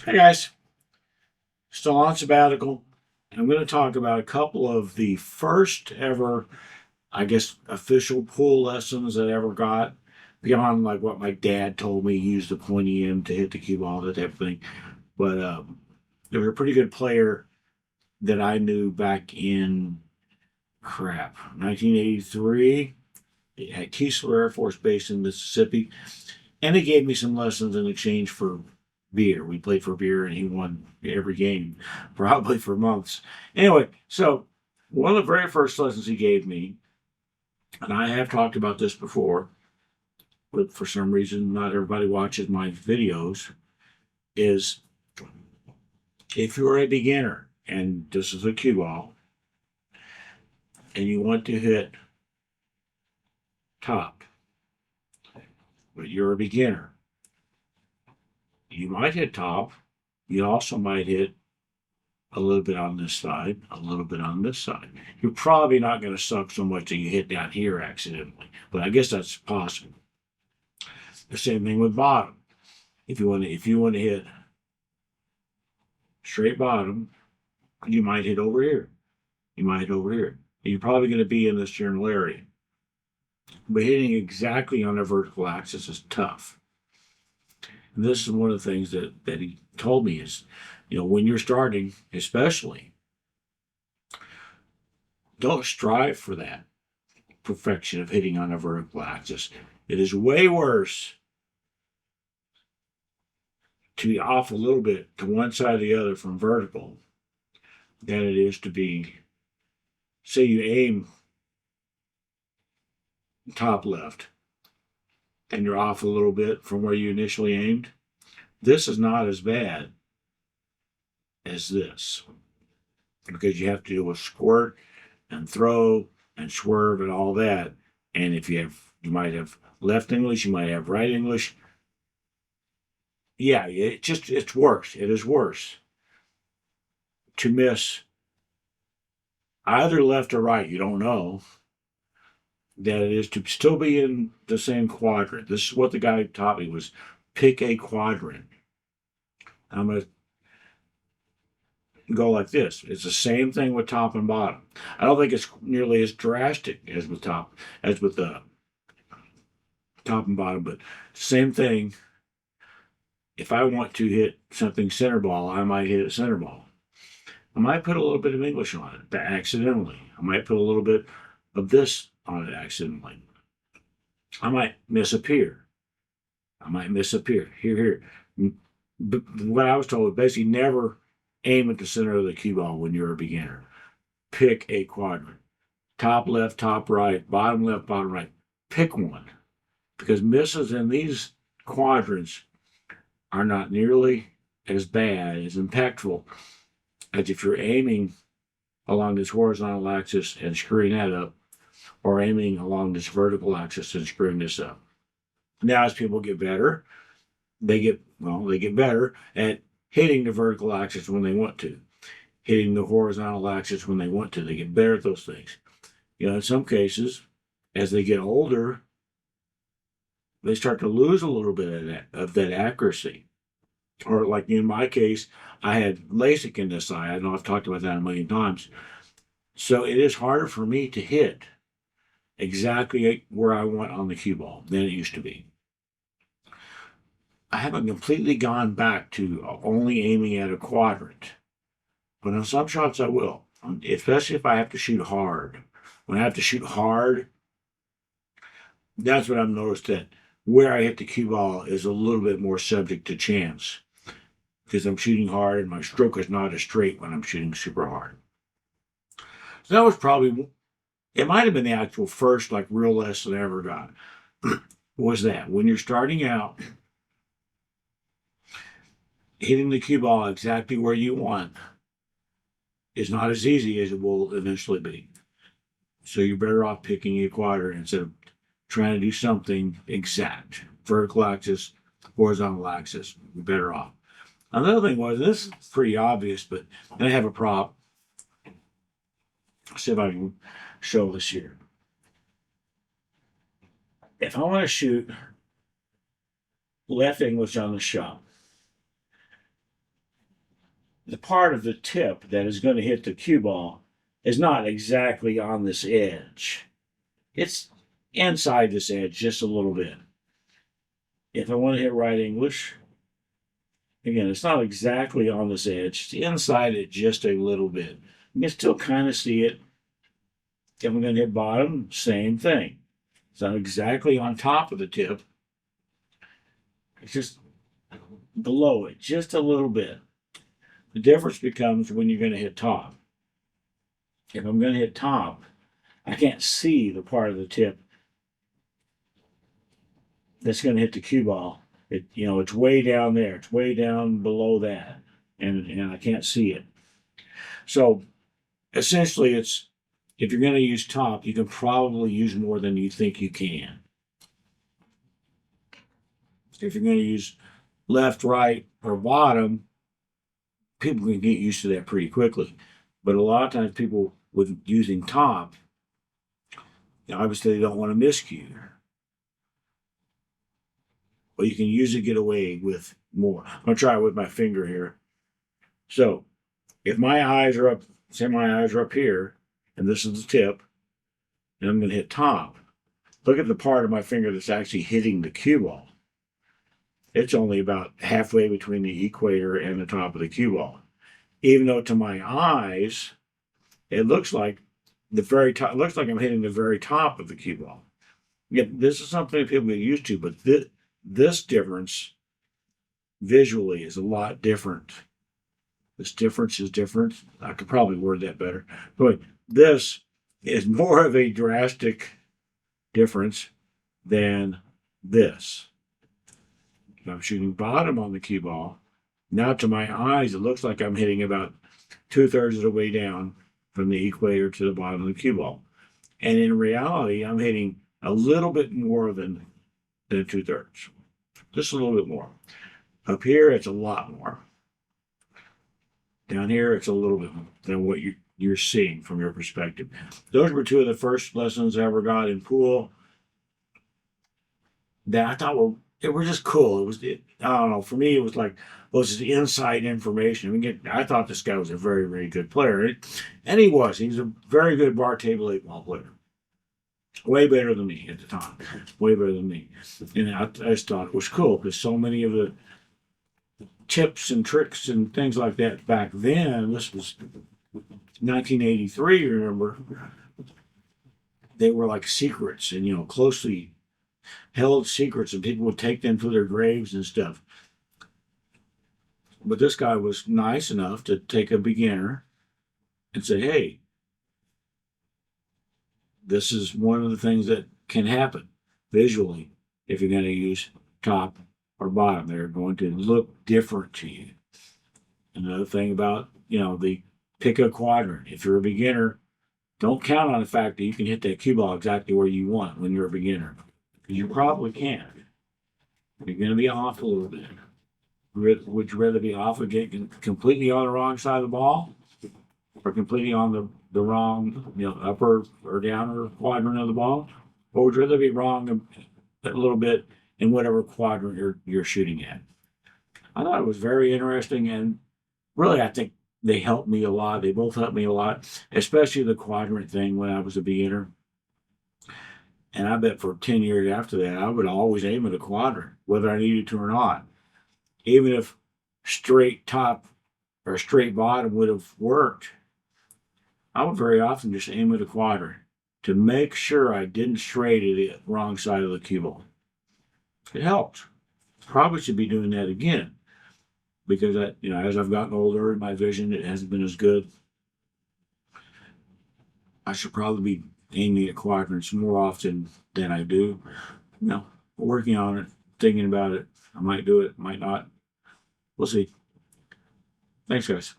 Hey guys, still on sabbatical. I'm going to talk about a couple of the first ever, I guess, official pool lessons that I ever got beyond like what my dad told me. He used the pointy end to hit the cue ball, that type of thing. But there was a pretty good player that I knew back in 1983 at Keesler Air Force Base in Mississippi, and he gave me some lessons in exchange for beer. We played for beer, and he won every game, probably for months. Anyway, so one of the very first lessons he gave me, and I have talked about this before, but for some reason not everybody watches my videos, is if you're a beginner and this is a cue ball and you want to hit top, but you're a beginner, you might hit top. You also might hit a little bit on this side, a little bit on this side. You're probably not going to suck so much that you hit down here accidentally, but I guess that's possible. The same thing with bottom. If you want to hit straight bottom, you might hit over here. You might hit over here. You're probably going to be in this general area. But hitting exactly on the vertical axis is tough. And this is one of the things that he told me is, when you're starting, especially, don't strive for that perfection of hitting on a vertical axis. It is way worse to be off a little bit to one side or the other from vertical than it is to be, say you aim top left and you're off a little bit from where you initially aimed. This is not as bad as this because you have to deal with squirt and throw and swerve and all that. And if you might have left English, you might have right English. Yeah, it's worse. It is worse to miss either left or right. You don't know that it is to still be in the same quadrant. This is what the guy taught me was pick a quadrant. I'm going to go like this. It's the same thing with top and bottom. I don't think it's nearly as drastic as with the top and bottom, but same thing. If I want to hit something center ball, I might hit a center ball. I might put a little bit of English on it accidentally. I might put a little bit of this on it accidentally. I might miss a pier. I might miss a pier. Here. But what I was told was basically never aim at the center of the cue ball when you're a beginner. Pick a quadrant. Top left, top right, bottom left, bottom right. Pick one. Because misses in these quadrants are not nearly as bad, as impactful as if you're aiming along this horizontal axis and screwing that up, or aiming along this vertical axis and screwing this up. Now, as people get better, they get better at hitting the vertical axis when they want to, hitting the horizontal axis when they want to. They get better at those things. In some cases, as they get older, they start to lose a little bit of that accuracy. Or like in my case, I had LASIK in this eye. I know I've talked about that a million times. So it is harder for me to hit exactly where I want on the cue ball than it used to be. I haven't completely gone back to only aiming at a quadrant, but on some shots I will, especially if I have to shoot hard. When I have to shoot hard, that's when I've noticed that where I hit the cue ball is a little bit more subject to chance because I'm shooting hard and my stroke is not as straight when I'm shooting super hard. So that was probably, it might have been the actual first like real lesson I ever got. Was that when you're starting out, hitting the cue ball exactly where you want is not as easy as it will eventually be. So you're better off picking a quadrant instead of trying to do something exact. Vertical axis, horizontal axis, you're better off. Another thing was, this is pretty obvious, but I have a prop. Let's see if I can show this here. If I want to shoot left English on the shot, the part of the tip that is going to hit the cue ball is not exactly on this edge. It's inside this edge just a little bit. If I want to hit right English, again, it's not exactly on this edge. It's inside it just a little bit. You can still kind of see it. If I'm going to hit bottom, same thing. It's not exactly on top of the tip. It's just below it, just a little bit. The difference becomes when you're going to hit top. If I'm going to hit top, I can't see the part of the tip that's going to hit the cue ball. It's way down there. It's way down below that, and I can't see it. So essentially, if you're going to use top, you can probably use more than you think you can. If you're going to use left, right, or bottom, people can get used to that pretty quickly. But a lot of times, people with using top, obviously they don't want to miscue. But you can usually get away with more. I'm going to try it with my finger here. So if my eyes are up, say my eyes are up here, and this is the tip, and I'm going to hit top. Look at the part of my finger that's actually hitting the cue ball. It's only about halfway between the equator and the top of the cue ball. Even though to my eyes, it looks like the very top. It looks like I'm hitting the very top of the cue ball. Yeah, this is something people get used to, but this difference visually is a lot different. This difference is different. I could probably word that better. But this is more of a drastic difference than this. If I'm shooting bottom on the cue ball, now to my eyes, it looks like I'm hitting about 2/3 of the way down from the equator to the bottom of the cue ball. And in reality, I'm hitting a little bit more than 2/3. Just a little bit more. Up here, it's a lot more. Down here, it's a little bit more than what you're seeing from your perspective. Those were two of the first lessons I ever got in pool that I thought were just cool. I don't know. For me, it was like, well, this is inside information. I thought this guy was a very, very good player, and he was. He's a very good bar table 8-ball player. Way better than me at the time. Way better than me. And I just thought it was cool because so many of the tips and tricks and things like that back then, this was 1983, remember, they were like secrets and, closely held secrets, and people would take them to their graves and stuff. But this guy was nice enough to take a beginner and say, hey, this is one of the things that can happen visually if you're going to use top or bottom. They're going to look different to you. Another thing about, pick a quadrant. If you're a beginner, don't count on the fact that you can hit that cue ball exactly where you want when you're a beginner. Because you probably can't. You're going to be off a little bit. Would you rather be off and get completely on the wrong side of the ball, or completely on the wrong, upper or downer quadrant of the ball? Or would you rather be wrong a little bit in whatever quadrant you're shooting at? I thought it was very interesting, and really I think they helped me a lot. They both helped me a lot, especially the quadrant thing when I was a beginner. And I bet for 10 years after that, I would always aim at a quadrant, whether I needed to or not. Even if straight top or straight bottom would have worked, I would very often just aim at a quadrant to make sure I didn't stray to the wrong side of the cue ball. It helped. Probably should be doing that again, because as I've gotten older, my vision it hasn't been as good. I should probably be aiming at quadrants more often than I do. Working on it, thinking about it. I might do it, might not. We'll see. Thanks, guys.